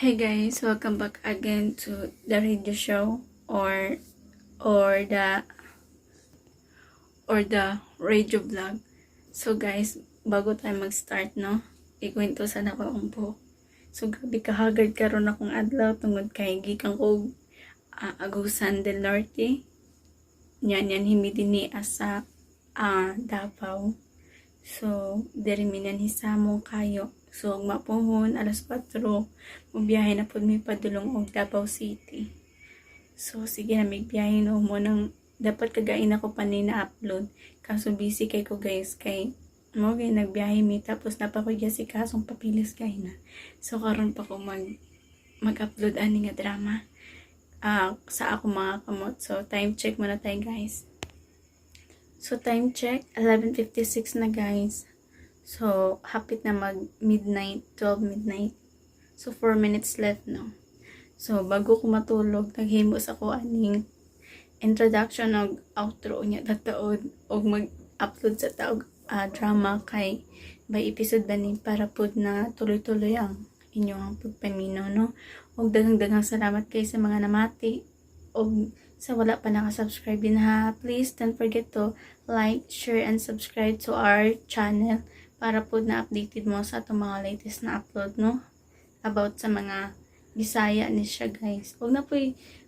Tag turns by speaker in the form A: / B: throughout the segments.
A: Hey guys, welcome back again to the radio show or the radio vlog. So guys, bago tayo mag-start no, ikwento sana ko ang buhok. So gabi kahagard karon akong adlaw tungod kay gikan ko Agusan del Norte. Yan himi dinhi sa Davao. So diri minan hisamong kayo. So mapuhon alas 4 magbiyahe na pud mi padulong og Davao City. So sige na magbiyahe no mo nang dapat kagain ako pa ni na-upload. Kaso busy kay ko guys kay mo gay nagbiyahe mi tapos napakuya si kasong papilis kay na. So karon pa ko mag-upload ani nga drama sa ako mga kamot. So time check muna tayo guys. So time check 11:56 na guys. So hapit na mag midnight, 12 midnight. So 4 minutes left no. So bago ko matulog naghimo sa ko aning introduction og outro niya tataod og mag-upload sa taog drama kay by episode ba ni para pud na tuloy-tuloy ang inyong pagpaminaw no. Og daghang salamat kay sa mga namati og sa wala pa naka-subscribe din ha. Please don't forget to like, share and subscribe to our channel para po na updated mo sa itong mga latest na upload no about sa mga Bisaya ni siya guys. Huwag na po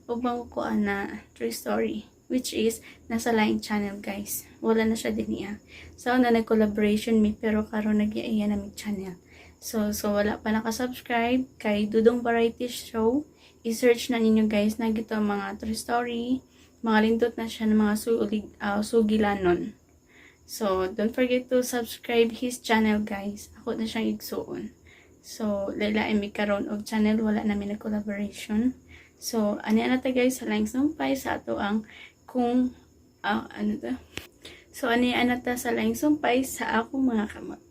A: makukuha na true story which is nasa Line channel guys. Wala na siya din niya. So na nag-collaboration mi pero karon nag-iaya na mi channel. So wala pa naka-subscribe kay Dudong Variety Show. I-search na ninyo guys na gito mga true story. Mga lindot na siya ng mga sugilanon. So don't forget to subscribe his channel guys. Ako na siyang igsuon. So lailain mi karon og channel wala namin na collaboration. So ani ta guys sa laing sumpay sa ato ang kung ano to. So ani ta sa laing sumpay sa ako mga kamot.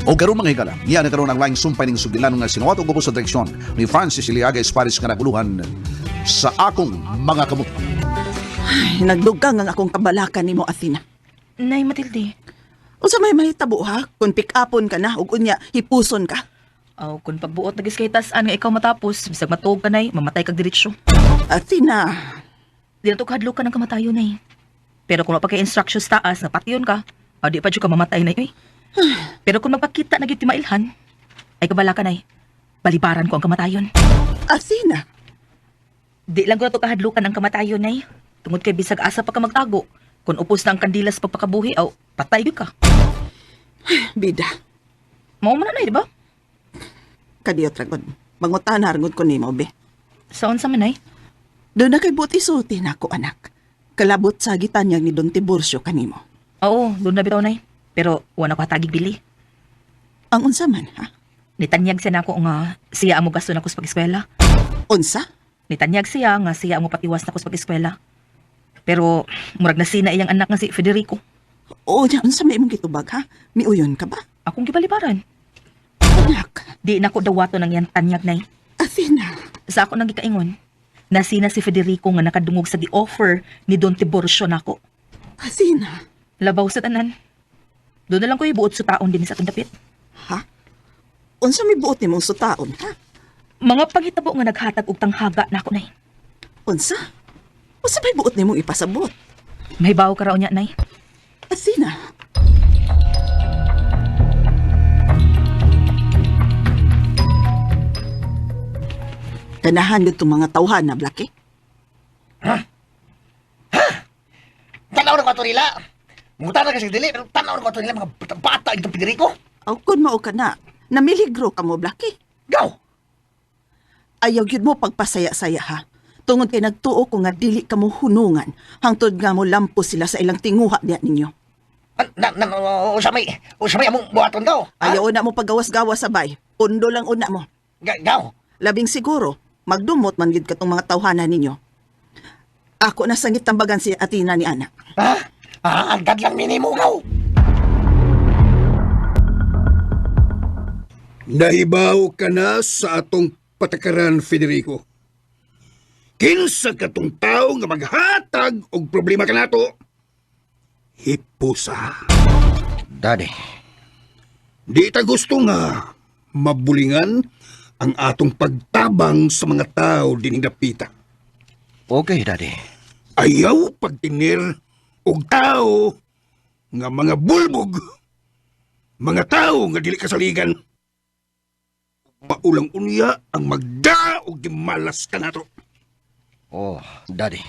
B: O karon mga higala, iyan na karon ang laing sumpay ng sugilanon nga sinuwato ko po sa direksyon ni Francis Iliaga Esparis nga naguluhan sa akong mga kamot.
C: Ay, nagdugang ang akong kabalakan nimo Athena.
D: Nay Matilde.
C: Unsa may mahitabo ha? Kung pick-upon ka na ug unya hipuson ka.
D: Aw, kung pagbuot nagis kay tasan nga ikaw matapos, bisag matuog ka nay, mamatay kag diretsyo.
C: Athena,
D: Di na to kahadlukan ang kamatayon nay. Pero kung mapagka instructions taas nga patyon ka, di pa jud ka mamatay nay oy. Pero kung magpakita na gyud ti mailhan, ay kabala ka nay. Balibaran ko ang kamatayon.
C: Athena,
D: Di lang ko na to kahadlukan ang kamatayon nay. Tungod kay bisag asa pa ka magtago. Kung upos na ang kandilas pagpakabuhi, patay gyud ka.
C: bida,
D: Mao man na nay, di ba?
C: kadiyot ragod. Mangutan hargod ko nimo be.
D: Saon sa man nay?
C: Doon na kay buti suti na ako anak. Kalabot sa gitanyag ni Don Tiburcio kanimo.
D: Oo, doon na bitaw nay. Pero wala ko hatagig bili.
C: Ang unsa man ha?
D: Nitanyag siya na ako nga siya amo gasto na ko sa pag-eskwela.
C: Unsa?
D: Nitanyag siya nga siya amo patiwas na ko sa pag-eskwela. Pero murag na sina iyang anak nga si Federico.
C: O nya unsa may imong gitubag ha? Miuyon ka ba?
D: Akong gibalibaran.
C: Anak,
D: Di na ko dawato ng iyang tanyag nay.
C: Athena,
D: Sa ako nang gikaingon, na sina si Federico nga nakadungog sa di-offer ni Don Tiburcio nako.
C: Athena,
D: Labaw sa tanan. Doon na lang ko ibuot sa taon din sa atong dapit.
C: ha? Unsa may buot nimong sutaon ha?
D: Mga paghitabo nga naghatag og tanghaga nako nay.
C: Unsa? Unsa may buot nimong ipasabot?
D: May bawo ka raw niya nay.
C: Athena, ganahan dito mga tawhan na blaki.
E: Tanaw na ko ito nila. Mungutan na kasi dili, pero tanaw na ko ito nila mga bata itong Federico.
C: Aw kun mao ka na, namiligro ka mo blaki.
E: Gaw!
C: Ayaw gyud mo pagpasaya-saya ha. Tungod kay nagtuo ko nga dili ka mo hunungan, hangtod nga mo lampo sila sa ilang tinguha diya ninyo.
E: Usamay among buhaton gaw.
C: Ayaw na mo paggawas-gawas sabay. Pundo lang una mo.
E: Gaw!
C: Labing siguro, magdumot man gid katong mga tawhanan ninyo. Ako na sangit tambagan si Athena ni anak.
E: Ha? Agad lang minimo gaw.
F: Nahibaw ka na sa atong patakaran, Federico. Kinsa katong tao nga maghatag og problema ka nato? Hipusa.
E: Daddy.
F: Di ta gusto nga mabulingan ang atong pagtabang sa mga tao dining dapita.
E: Okay, Daddy.
F: Ayaw pagtinir og tao nga mga bulbog, mga tao nga dili kasaligan. Maulang unya ang magda og gimalas ka nato.
E: Oh, Daddy.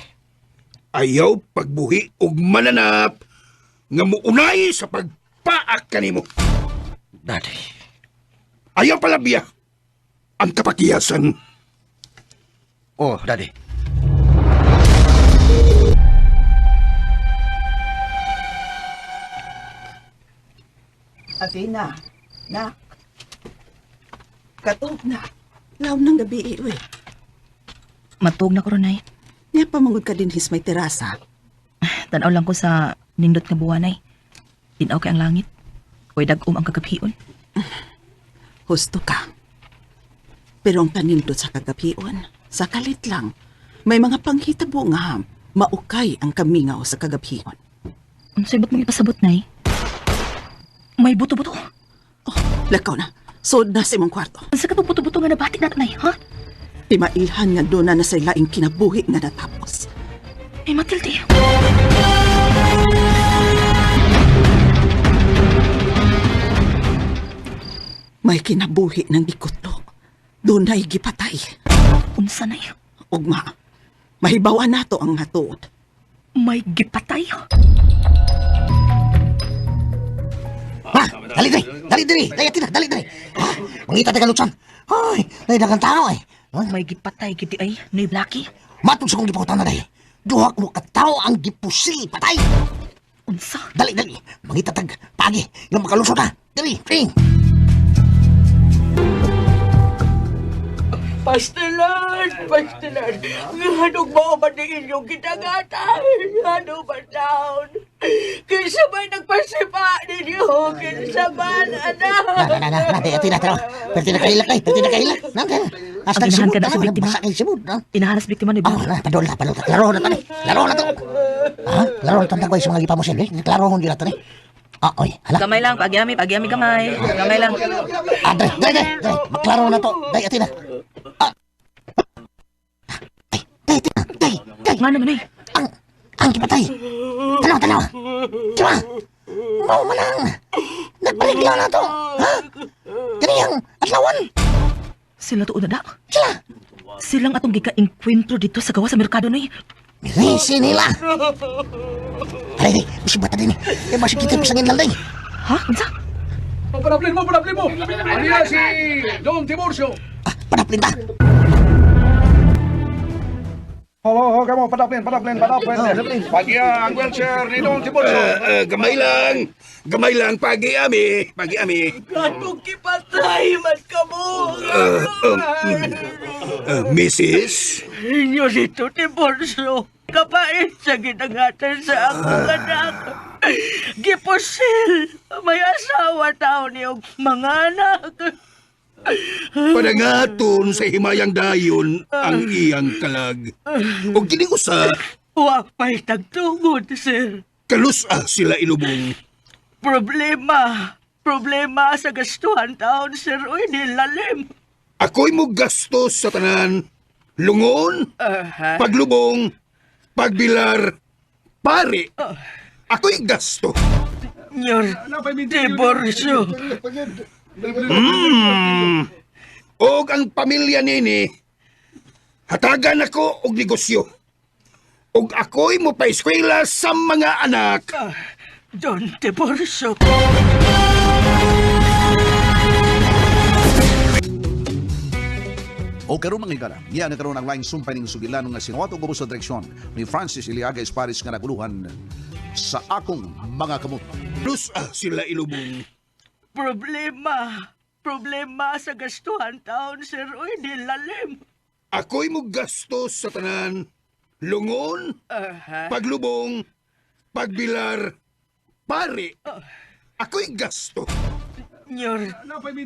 F: Ayaw pagbuhi og mananap nga muunay sa pagpaak kanimo.
E: Daddy.
F: Ayaw palabya ang kapakiyasan.
E: Oh, Daddy.
C: Athena, na. Katog na. Law ng gabi, uy.
D: Matug na ko ron, nay.
C: Niya pamangod ka din his may terasa.
D: Tanaw lang ko sa nindot nga buwan, nay. Tinaw kay ang langit. Uy, dag-um ang kagabion.
C: Husto ka. Pero ang panindot sa kagabion, sa kalit lang, may mga panghitabo nga maukay ang kamingaw sa kagabion.
D: Unsay ba't mong ipasabot, nay? May buto-buto.
C: Oh, lakaw na. Sod na sa imong kwarto.
D: Unsa ka buto-buto nga nabati na, nay, ha?
C: Timailhan nga doon na sa laing kinabuhi nga natapos.
D: Ay, Matilde.
C: May kinabuhi ng ikutlo. Doon na'y gipatay.
D: Unsa, nay?
C: Ugma, mahibawan nato ang hatuod.
D: May gipatay.
E: Ha? Dali, dali. Dali, dali. Dali, Athena. Dali, dali. Ha? Mangita tayo kalutsan. Ay, dagang tao eh. Ha?
D: May gipatay, kiti ay, ni Blackie.
E: Matong sa kong gipakutan na dahil. Duhak mo katao ang gipusil patay.
D: Unsa?
E: Dali, dali. Mangita tag pagi. Yung makalusot na. Dali, dali.
G: Pastilan! Nganong mo ba ni inyong kitagatan? Ngano ba taon? Kinsa ba'y nagpasipa ninyo? Kinsa ba, anak?
E: Athena, tara. Perti na kahilak kay. Perti na kahilak. Hasta
D: Ang
E: sibut
D: ka na sa
E: na.
D: biktima.
E: Basa kay sibut.
D: Inaharas biktima ni
E: Oh,
D: Blackie.
E: padol na. Laro na to. Laro na to. Ha? Laro na to. Tagway sa mga gipamusin. Laro mo nila to. Oy. Hala.
D: Gamay lang, pagyami, gamay. Gamay lang.
E: Dali. Maklaro na to. Dali, Athena. Dali.
D: Nga naman, eh.
E: Ang kipatay. Tanaw. Diba? Mau manang. Nagpaliglaw na to. Ha? Kaniyang atlawan.
D: Sila to unada.
E: Sila.
D: Silang atong gika-enkwentro dito sa gawa sa merkado, nay.
E: Nisi nila. Halay, masih bata din. Masih kita pisangin lalay.
D: Ha? Unsa?
H: Panaplin mo! Ano yan si Don Tiburcio?
E: Panaplin ta.
H: Oo, kamu, panaplin. Pagi ang wheelchair ni Don Tiburcio.
F: Gamay lang, pagi ami.
G: Ganong kipatay man ka mo!
F: Mrs.
G: Inyo dito, Tiborso. Kapait sa ginangatan sa akong anak. Gipusil. May asawa tao niyong mga anak.
F: Padangaton sa himayang dayon ang iyang kalag. O giniusa,
G: Wapay tagtungod, sir.
F: kalusa sila ilubong.
G: Problema sa gastuhan taon, sir. Uy, nilalim.
F: Ako'y mo gastos sa tanan. Lungon, paglubong, pagbilar, pare. Ako'y gasto.
G: Nyor, diborsyo.
F: Og ang pamilya nini, hatagan ako og negosyo. Og ako'y mo pa-eskwela sa mga anak.
G: Don diborsyo.
B: O karon mga higala, niya nagkaroon ang laing sumpay ng sugilan nga sinuwat o gubos sa direksyon ni Francis Iliaga Esparis nga naguluhan sa akong mga kamot.
F: Plus sila ilubong.
G: Problema sa gastuhan taon, sir. Uy, nilalim.
F: Ako'y mo gastos sa tanan. Lungon, paglubong, pagbilar, pare. Ako'y gasto.
G: Nyor,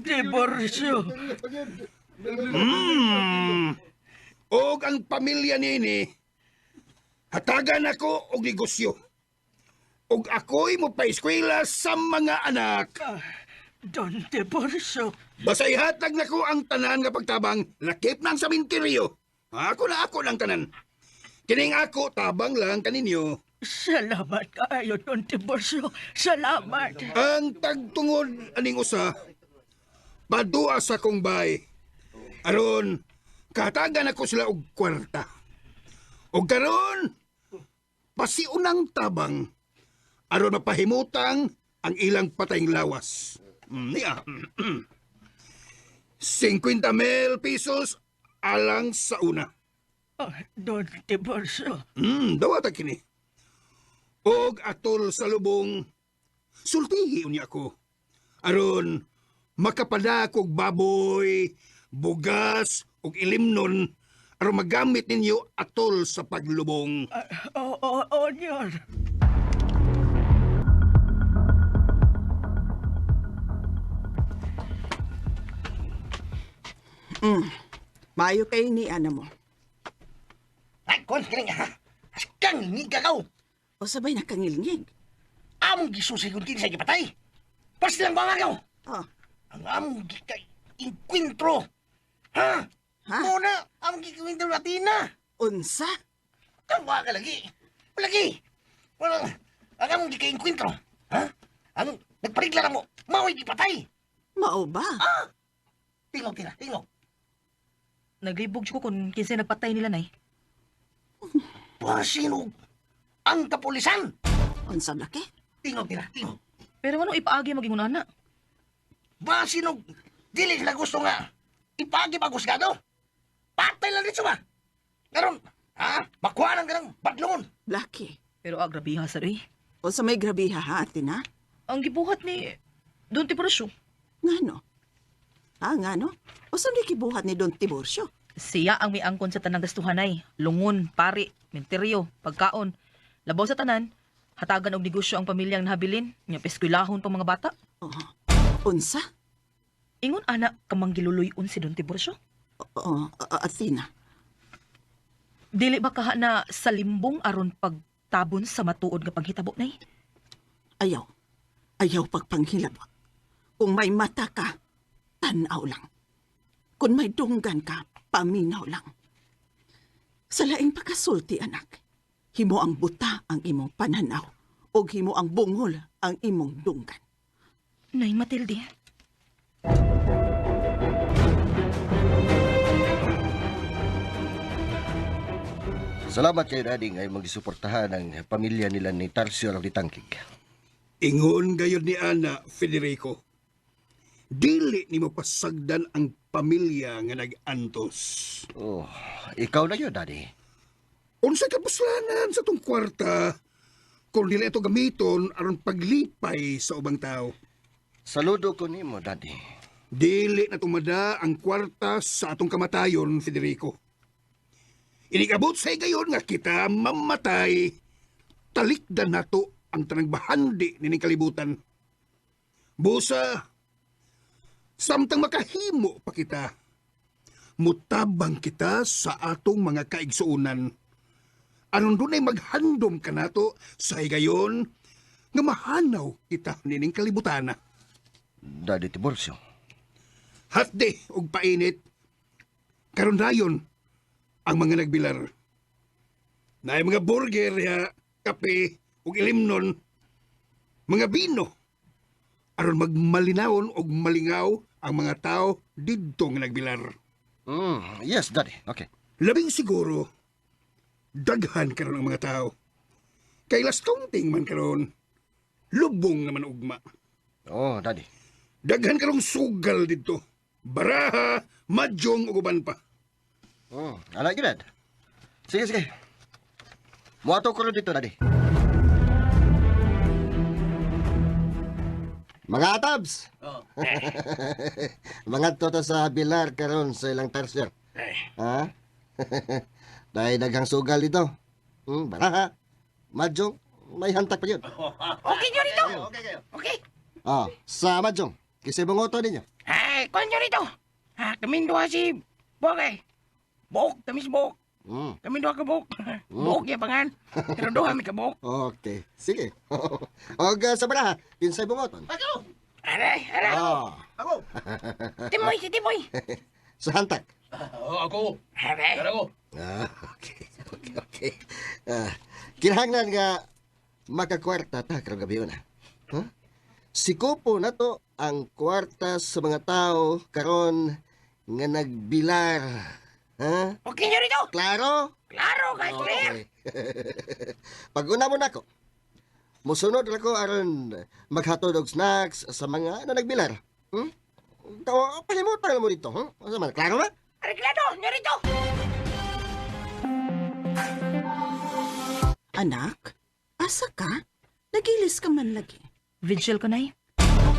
G: diborsyo.
F: Og ang pamilya nini, hatagan ako og negosyo. Og ako'y mo pa-eskwela sa mga anak.
G: Don Tiburcio.
F: Basta ihatag na ko ang tanan nga pagtabang lakip ng saminteryo. Ako lang tanan. Kining ako tabang lang kaninyo.
G: Salamat kaayo, Don Tiburcio. Salamat.
F: Ang tagtungod aning usa, padua sa kong bay. Aron, katagan ako sila og kwarta. O karon, pasiunang tabang. Aron mapahimutang ang ilang patayng lawas. Niya. 50,000 pesos alang sa una.
G: Don Tiburcio.
F: Dawata kini. Og atol sa lubong, sultihi unya ako. Aron, makapada kog baboy, bugas, og ilimnon, aron magamit ninyo atol sa paglubong.
G: Nyor.
C: Mayo kay ni ana mo.
E: Ay, kon, kining ha. Askang ngig ka kao.
C: O sabay nakangilngig.
E: Among gisusi kung kini sa gipatay. Pas lang ba nga
C: Oh,
E: ang among gikay inkwentro. Ha?
C: Ha?
E: Muna, among gikwentro latina.
C: unsa?
E: Tawa ka lagi. Lagi. Walang, ang among gikay inkwentro. Ha? Ang nagparigla mo, maway gipatay.
C: Mao ba?
E: Tingog tira, tingog.
D: Naglibog ko kung kinsa nagpatay nila, nay.
E: Pasino ang kapulisan.
C: Unsa laki?
E: Tingog tira, tingog.
D: Pero anong ipaagi maging una?
E: Basinog, dili sila gusto nga. Ipagi pa gusgado. Patay lang dito ba? Karon, makuha ng ganang badlungon.
C: Laki.
D: Pero agrabiha sa rin.
C: O sa may grabiha ha, Atina?
D: Ang gibuhat ni Don Tiburcio.
C: Ngano? Ngano? O sa kibuhat ni Don Tiburcio?
D: Siya ang may angkon sa tanang gastuhan ay. Lungon, pari, menteryo, pagkaon. Labaw sa tanan, hatagan og negosyo ang pamilyang nahabilin. Nga peskwilahon pang mga bata.
C: Oh, unsa?
D: Ingon anak kamang giluluyon si Don Tiburcio.
C: Atina.
D: Dili ba kaha na sa limbong aron pagtabon sa matuod nga paghitabo nay?
C: Ayaw. Ayaw pagpanghilabot. Kung may mata ka, tanaw lang. Kung may dunggan ka, paminaw lang. Sa laing pagkasulti, anak, himo ang buta ang imong pananaw o himo ang bungol ang imong dunggan.
D: Nay Matilde.
I: Salamat kayo, Daddy, ngay magisuportahan ang pamilya nila ni Tarcio Ravitangkig.
F: Ingon gayon ni Ana, Federico. Dili ni mo pasagdan ang pamilya nga nag-antos.
I: Oh, ikaw na yun, Daddy.
F: Unsa ka puslanan sa tong kwarta kung dili ito gamiton aron paglipay sa ubang tao.
I: Saludo ko nimo, Daddy.
F: Dili na tumada ang kwarta sa atong kamatayon, Federico. Inigabot sa gayon nga kita mamatay, talikdan nato ang tanang bahandi nining kalibutan. Busa, samtang makahimo pa kita, mutabang kita sa atong mga kaigsuunan. Anon dunay maghandom ka nato sa higayon nga mahanaw kita nining kalibutana.
I: Daddy Tiburcio.
F: Hatde og painit, karon dayon ang mga nagbilar. Naay mga burger, kape, ug ilimnon, mga bino, aron magmalinawon og malingaw ang mga tao didto nga nagbilar.
I: Yes, Daddy. Okay.
F: Labing siguro, daghan karon ang mga tao. Kay lastongting man karon, lubong naman ugma.
I: Oh, Daddy.
F: Daghan karong sugal didto. Baraha, madyong ug uban pa.
I: I like it, Dad. Sige, sige. Muato ko rin dito, Daddy. Mga atabs! Mga toto sa bilar karon sa ilang tercer. Ha? Dahil daghang sugal dito. Baraha, Madjong, may hantak pa yun.
E: Okay nyo rito. Okay.
I: Sa Madjong, kisay bungoto ninyo.
E: Ay, kung nyo rito. Kami doha si Bogay. Bok, tamis bok. Kami doha ka bok. Bok ya pangan. Pero doha mi ka bok.
I: Okay, sige. O sa baraha, kinsay bungoton.
E: Ako. Aray, aray.
I: Oh,
H: Ako.
E: Timoy, si Timoy.
I: sa hantak.
H: Ako.
E: Aray.
H: Ako.
I: Okay. Kinahanglan nga makakwarta ta karong gabi na. Huh? Sikupo na to ang kwarta sa mga tao karon nga nagbilar. Ha?
E: Okay nyo rito.
I: Klaro?
E: Klaro, guys, clear.
I: Okay. Pag-una mo na ko, musunod ako aron maghatod og snacks sa mga na nagbilar. Palimutan mo dito. Asa man? Klaro na?
E: Arreglado, nyo rito.
C: Anak, asa ka? Nagilis ka man lagi.
D: Vigil ko, nay.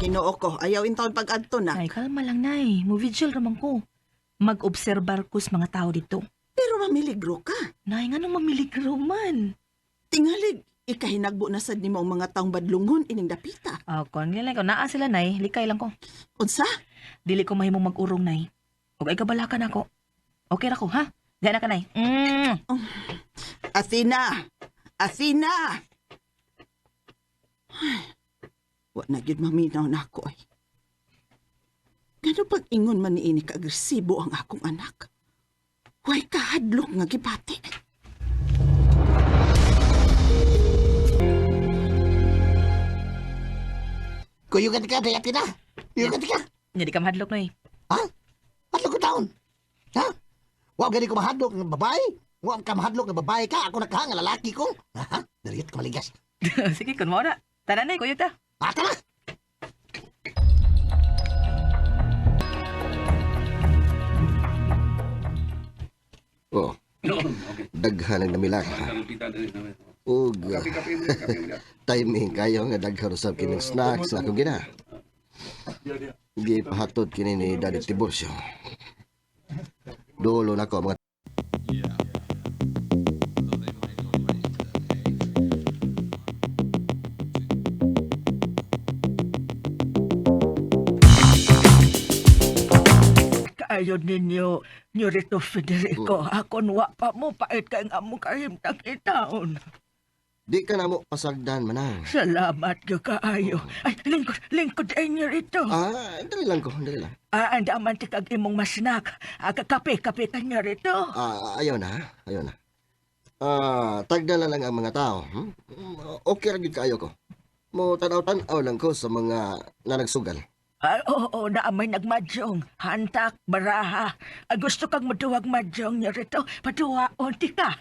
C: Ginoo ko, ayaw intaon pag-adto na.
D: Nay, kalma lang, nay. Mo-vigil raman ko. Mag-obserbar ko sa mga tao dito.
C: Pero mamiligro ka.
D: Nay, nga nung mamiligro man.
C: Tingalig, ikahinagbo na sad nimo ang mga taong badlungon ining dapita.
D: Kung nila ko, naa sila, nay. Likay lang ko.
C: Unsa?
D: Dili ko mahimong mag-urong, nay. Huwag ay kabalakan ako. Okay ra ko, ha? Diyan na ka, nay.
C: Athena! Athena! Ay, wa na gyud maminaw na ako ay. Gano pag ingon man niini ka-agresibo ang akong anak? Way kahadlok nga gipati.
E: Kuyugan ka, dayati na. Kuyugan ka.
D: Hindi ka mahadlok, nay.
E: Ha? Hadlok ko taon. Ha? Huwag gani ko mahadlok ng babae. Huwag ka mahadlok ng babae ka. Ako nakahang lalaki ko. Ha? Nariyot ka maligas.
D: Sige, kun mo na. Tara, nay. Kuyog ta.
E: Tara!
I: Oh, daghan ang namilar. Ug timing kayo nga daghan usab kining snacks na akong gina. Gipahatod kini ni Daddy Tiburcio. Dolo na ko mga
G: Kaayon ninyo, nyo rito, Federico. Akon wa pa mo, pait ka nga mo kahimtang itaon.
I: di ka na mo pasagdan manang.
G: Salamat ka kaayo. Ay, lingkod ay nyo rito.
I: Dali lang ko, dali lang.
G: Ang daman ti kag imong masnak. Kape ka nyo rito.
I: Ayaw na. Tagdala lang ang mga tao. Okay ra gid kaayo ko. Mo tanaw-tanaw lang ko sa mga nanagsugal.
G: Oo, naamay nagmadyong. Hantak, baraha. Gusto kang maduwag madyong nyo rito. Paduwaon ti ka.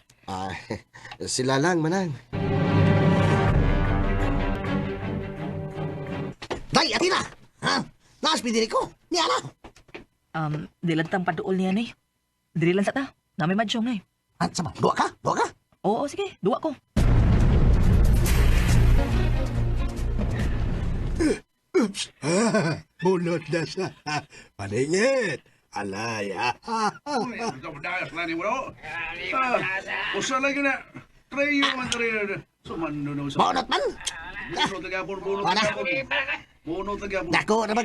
I: Sila lang manang.
E: Day, Athena! Ha? Naas pidiri ko. Ni ala.
D: Dilan tang paduol niya, nay. Dili lang sa ta. Na may madyong, nay.
E: At sama, dua ka? Dua ka?
D: Oo, sige. Duwa ko.
F: Oops! Bunot na sa paningit. Alaya.
H: Dayas lang ni mo. Usa lagi na. Trayo man rin. Sumando na sa.
E: Maunat man!
H: Bunot tagapon.
E: Wala.
H: Bunot tagapon.
E: Dako na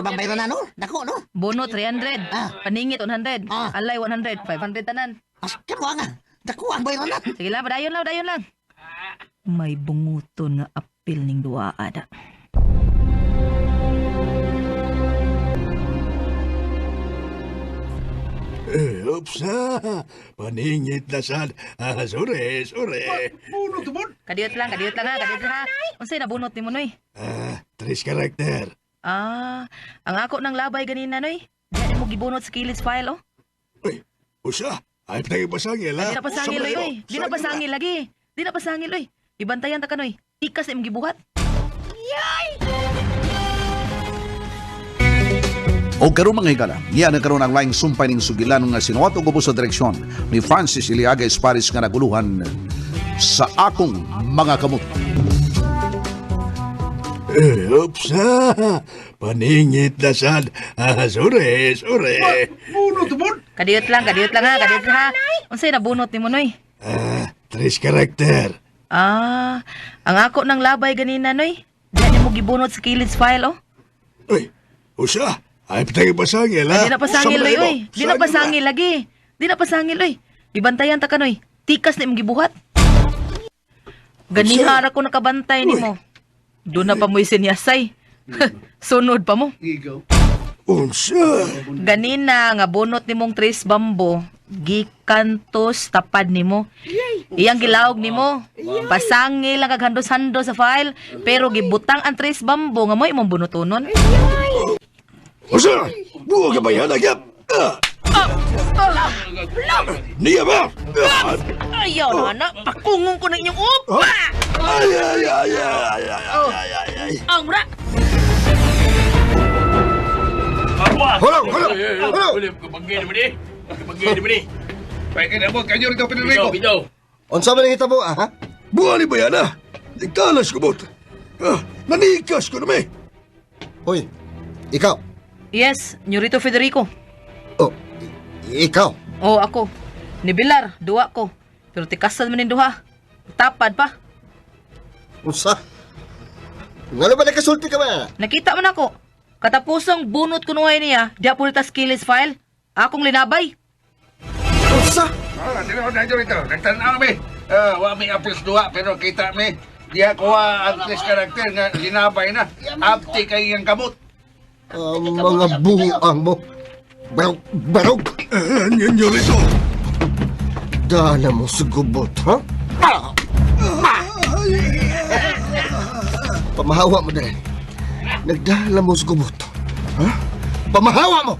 E: bang mayroon na, no? Dako, no?
D: Bono, 300. Paningit, 100. Alay, 100. 500 tanan.
E: Askan mo nga. Dako ang mayroon na.
D: Sige lang, dayon lang. May bunguton nga apil ning duwa ada.
F: Oops! Paningit na sad. Sure.
H: Bunot to bun.
D: Kadiyot lang ha. Unsay nabunot ni mo, noy?
F: Tres karakter.
D: Ang ako ng labay ganina, noy. Diyan mo gibunot sa kilid file, oh.
F: Uy, usa. Ay, patay pasangil, ha?
D: Di na pasangil, oy. Di na pasangil, oy. Ibantayan ta ka, noy. Ikas na imong gibuhat.
B: O karon mga higala, niya nagkaroon ang laing sumpay ning sugilan nga sinuwat og ubos sa direksyon ni Francis Iliaga Esparis nga naguluhan sa akong mga kamot.
F: Oops! Paningit na sad. Sure.
H: Bunot to bun.
D: Kadiyot lang ha. Unsay nabunot ni mo, noy?
F: Tres karakter.
D: Ang ako ng labay ganina, noy. Diyan mo gibunot sa kilid file, oh.
F: Uy, usa. Ay, patay pasangil, ha?
D: Di na pasangil, oy. Di na pasangil, oy. Ibantayan ta ka, noy. Tikas na imong gibuhat. Ganihara ko nakabantay nimo. Doon na pa mo'y sinyasay. Sunod pa mo.
H: Ikaw.
F: Unsa?
D: Ganina nga bunot nimong tres bambo, gikantos tapad nimo. Iyang gilawog nimo. Pasangil lang kag handos-handos sa file, pero gibutang ang tres bambo nga mo imong bunutonon.
F: Unsa? Buo ka ba yan, agyap? Niya ba?
D: Ayaw na anak, pakungong ko na inyong upa!
F: Ay, ay, ay, ay, ay, ay, ay, ay.
D: Ang ra!
F: Hala, hala, hala.
H: Kapag-gini mo di. Kapag-gini mo di. Baik ka na mo, kanyo rito, Federico. Bitaw.
I: Unsa man ang hitabo, ha?
F: Buwan ni ba yan, ha? Nagtalas ko, bot. Nanikas ko na, may.
I: Hoy, ikaw.
D: Yes, Nyorito Federico.
I: Oh, ikaw.
D: Oo, ako. Ni Bilar, duwa ko. Pero tikasan man yung duha. Tapad pa.
I: Unsa? Ngano ba nakasulti ka ba?
D: Nakita man ako. Katapusang bunot ko nuhay niya, diya po nita skills file. Akong linabay.
I: Unsa?
H: Tinaw na rito. Nagtanaw kami. Wa may apis duwa, pero kita mi. Diya kuha ang tres karakter nga linabay na. Apti kay iyang kamot.
I: Mga buang mo. Barog.
F: Ninyo rito.
I: Dala mo sa gubot, ha? Pamahawa mo dahil. Nagdala mo sa gubot. Ha? Pamahawa mo!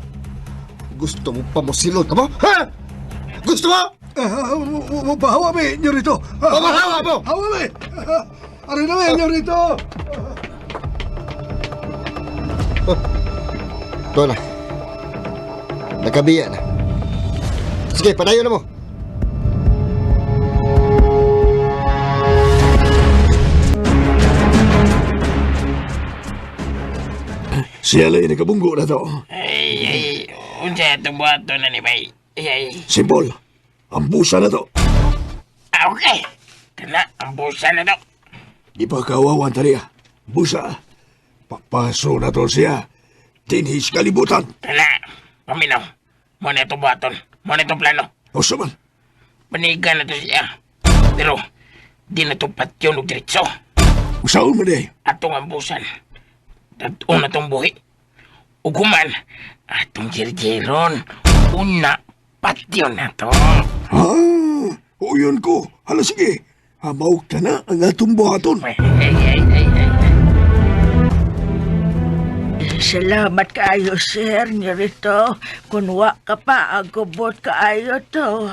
I: Gusto mo pa mo silot, ha mo? Ha? Gusto mo?
F: Pahawa, may, nyo rito.
I: Pamahawa mo!
F: Hawa, may. Aray na, may, nyo rito.
I: Ito na. Nakabiya na. Sige, padayon na mo.
F: Siya lang nakabunggo na to.
E: Ay, unsa itong buhato na ni Bay? Ay,
F: Simple. Ang busa na to.
E: okay. Kana, ang busa na to.
F: Di pa kawawan taliya. Busa. Papaso na to siya. Tinhis kalibutan.
E: Kana, paminaw. Muna itong buhaton. Muna itong plano.
F: O saman.
E: Panigan na to siya. Pero, di na itong patyon o diretso.
F: Usaon mo day.
E: Atong ambusan. Una tong buhi. Uguman, atong jirjiron. Una, patyon na to.
F: O yun ko. Hala sige. Hamaw ka na ang atong buhaton.
E: Ay.
G: Salamat kaayo, sir, nirito. Kunwa ka pa, agubot kaayo to.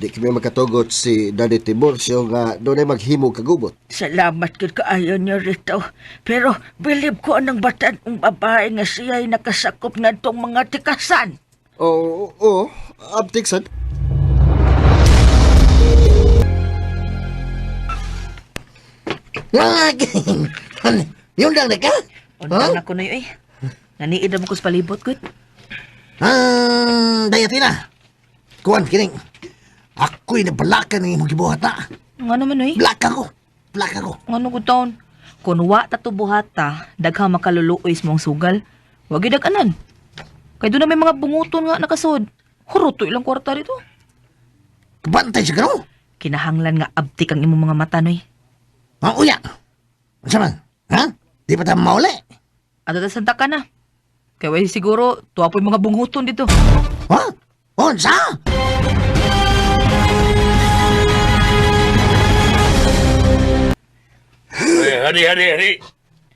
I: Di kami makatugot si Daddy Tiburcio nga doon ay maghimog kagubot.
G: Salamat kid kaayo nirito. Pero bilib ko anang batan ng babae nga siya'y nakasakop na itong mga tikasan.
I: Oo, abtiksan.
E: Yung lang na ka?
D: Undang ako na yun eh. Naniid naman ko sa palibot, good.
E: Dayatina. Kuwan, kining. Ako'y nabalakan ng imong gibuhat na.
D: Nga naman eh.
E: Blaka ko. Blaka ko.
D: Ano ko taon? Kung wa tato buhata, daghang makaluluoy sa mong sugal. Wag idaganan. Kaya doon na may mga bunguton nga nakasod. Huruto ilang kwarta rito.
E: Kabantay siya gano'n.
D: Kinahanglan nga abtik ang imong mga mata, noy.
E: Ang uya. Ano man? Ha? Di pa tayo mauli.
D: At santa ka na. Kaya way siguro, tuwa po yung mga bunguton dito.
E: Ha? Onsa? Hari. Hari.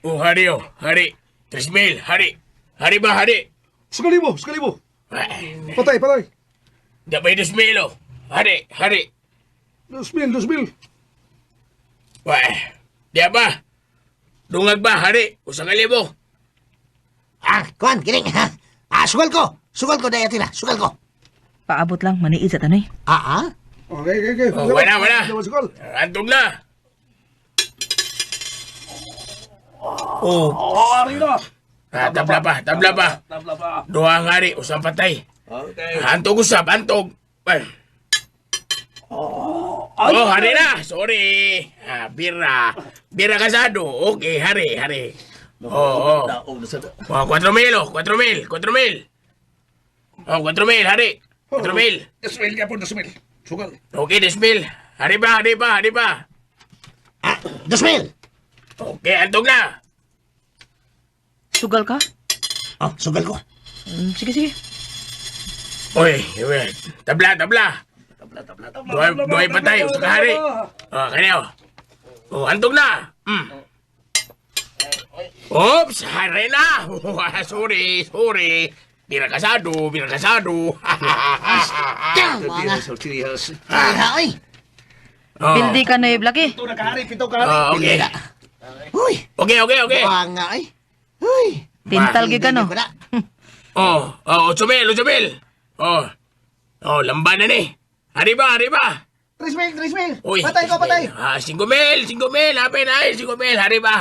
E: 3,000, hari. Hari ba, hari?
F: Sekali mo. Patay.
E: Dabay 2,000, oh. Hari.
F: 2,000.
E: Wah, dia ba? Dungag ba, hari? Usang 1,000. Kuan, kining. Sugal ko, Dayatina. Sugal ko.
D: Paabot lang, maniid sa tanoy.
F: Okay.
E: Oh, wala. Antog na.
H: Ari na.
E: Tabla pa. Duha ang hari, usang patay.
H: Okay.
E: Antog usap. Ay. Hari na. Sorry. Bira kasado. Okay, hari. Oh. 4,000, oh. 4,000. Oh, 4,000, hari. 4,000.
H: 2,000 ka po, 2,000. Sugal.
E: Okay, 2,000. Hari ba? 2,000. 2,000. Okay, antog na.
D: Sugal ka?
E: Oh, sugal ko.
D: Sige, sige.
J: Uy, wait. Tabla. Duhay pa tayo sa kahari. Kanyo. Hantog na. Oops, hari na. Sorry. Bira kasado.
E: Tama nga.
H: So serious.
E: Ay,
D: Pildi ka na Blackie.
F: Ito na kahari, pito kahari.
J: Okay.
E: Uy,
J: Okay.
E: nga ay. Uy.
D: Tintal gi ka no.
E: Hindi ko na.
J: 8,000. Lamban na ni. Hari ba?
E: 3,000.
J: Uy.
E: Patay ko.
J: 5,000. Hapin ay, 5,000. Hari ba?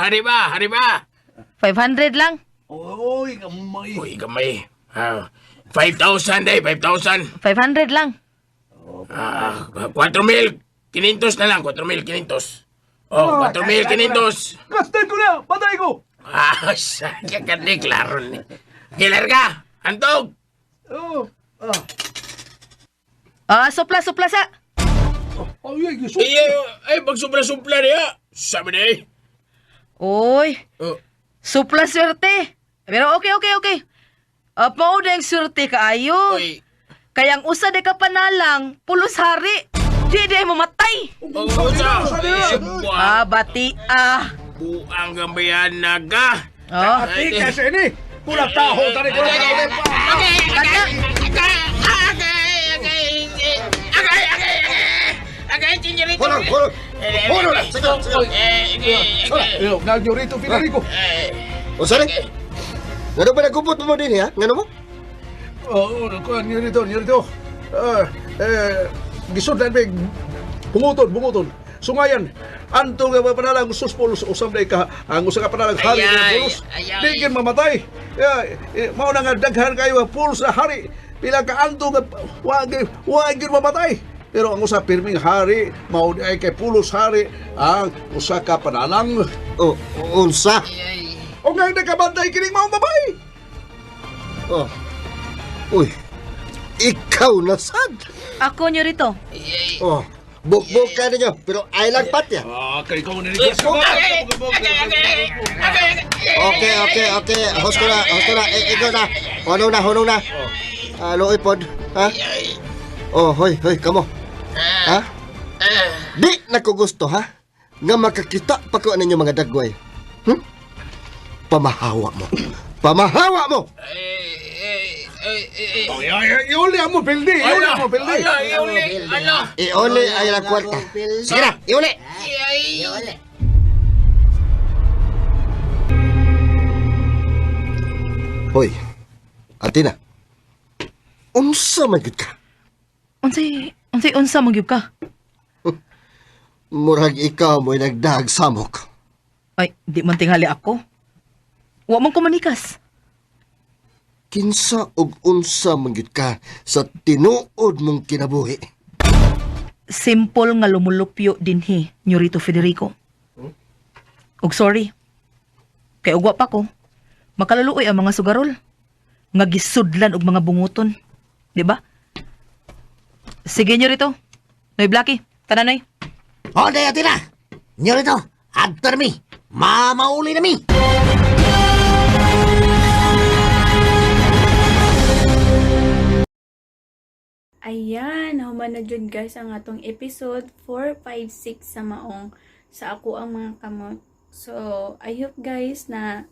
D: 500 lang.
F: Uy, gamay.
J: Uy, kamay. 5,000 day, 5,000.
D: 500 lang.
J: 4,500 na lang, 4,500. 4,500.
F: Gastan ko na, patay ko.
J: Sakya ka di, klaro ni. Kilar ka, antog.
F: Oh,
D: Supla sa.
F: ay, gusto.
J: Ay, magsupla-supla niya. Sabi na eh.
D: Oy,
J: Oh,
D: supla swerte. Pero okay. Mao deng swerte kaayo.
J: Uy.
D: Kayang usa de ka panalang, pulos hari. Di mamatay. Bati.
J: Buang gambayan na ka.
D: Oh,
F: Ati kasi ini. Pula taho, tari ko.
I: Hold on. Sige.
F: Nagyo rito, Federico.
I: O, sorry. Ngano ba nagkupot mo din, ha? Ngano mo?
F: Niyo rito. Gisundan big. Bunguton. Sungayan. Anto nga ba panalang suspolos usam day ka ang usa ka panalang hari nga pulos. Di gid mamatay. Mao na nga daghan kayo ang pulos na hari. Pila ka anto nga wa gid mamatay. Pero ang usa pirming hari mao di ay kay pulos hari ang usa ka panalang.
I: O, unsa?
F: O nga nakabantay kining mao babae.
I: Oh. Uy. Ikaw na sad.
D: ako nyo rito.
I: Oh. Bukbuk ka ninyo, pero ay lagpat ya.
F: Kay ko na
I: Okay. Host ko na. Ikaw na. Hunong na. Luoy pod. Ha? Oh, hoy, kamo. Ha? Di na ko gusto, ha? Nga makakita pa ko ninyo mga dagway. Pamahawa mo.
F: Iuli mo, Pildi.
I: Iuli ay lang kwarta. Sige na, iuli. Hoy, Atina. Unsa man gid ka?
D: Unsay unsa magyud ka?
I: Murag ikaw mo'y nagdag samok.
D: Ay, di man tingali ako. Wa man ko manikas.
I: Kinsa og unsa man gid ka sa tinuod mong kinabuhi.
D: Simple nga lumulupyo dinhi, Nyorito Federico. Og sorry. Kay ugwa pa ko. Makalaluoy ang mga sugarol. Nga gisudlan og mga bunguton. Di ba? Sige, Nyorito. Noy Blackie, tananoy.
E: Day, Atina. Nyo rito. Adto na mi. Mamauli na mi.
A: Ayan, human na dyan guys ang atong episode 4, 5, 6 sa maong sa ako ang mga kamot. So, I hope guys na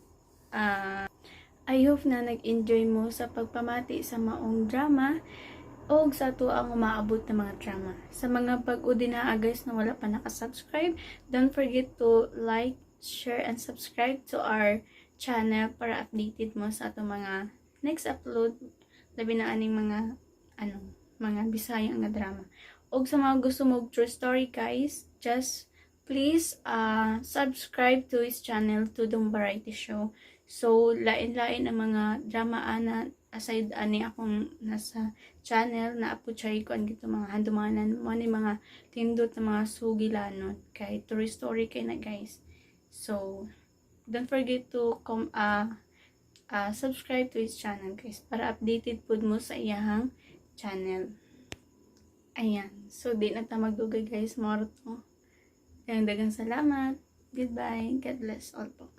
A: nag-enjoy mo sa pagpamati sa maong drama o sa to ang umaabot na mga drama. Sa mga pag-udi na guys na wala pa nakasubscribe, don't forget to like, share, and subscribe to our channel para updated mo sa atong mga next upload. Labi na aning mga mga Bisayang nga drama. Og sa mga gusto mo true story guys, just please subscribe to his channel, Tudong Variety Show. So lain-lain ang mga drama ana aside ani akong nasa channel na apo chay ko ang gito mga handumanan mo ni mga tindot na mga sugilanon kay true story kay na guys. So don't forget to subscribe to his channel guys para updated pud mo sa iyahang channel. Ayan. So, di na ta magdugay guys. More to. Dagang salamat. Goodbye. God bless all po.